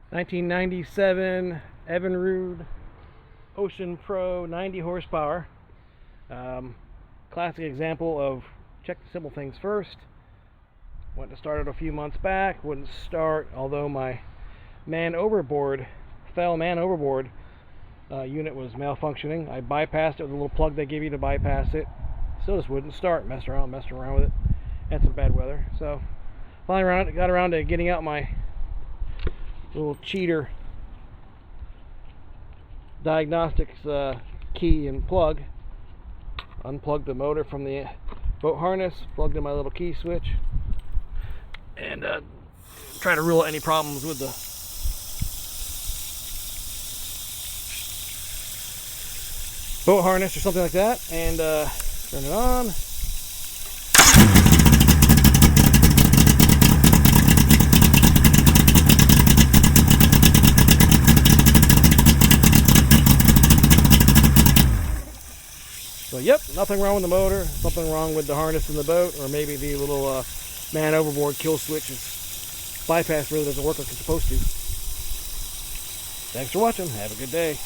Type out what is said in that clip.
1997 Evinrude Ocean Pro, 90 horsepower. Classic example of check the simple things first. Went to start it a few months back, wouldn't start, although my man overboard unit was malfunctioning. I bypassed it with a little plug they give you to bypass it. Still just wouldn't start. Messed around with it. Had some bad weather. So finally got around to getting out my little cheater diagnostics key and plug. Unplugged the motor from the boat harness, plugged in my little key switch, and try to rule out any problems with the boat harness or something like that, and turn it on. So yep, nothing wrong with the motor, something wrong with the harness in the boat, or maybe the little man overboard kill switch is bypass really doesn't work like it's supposed to. Thanks for watching, have a good day.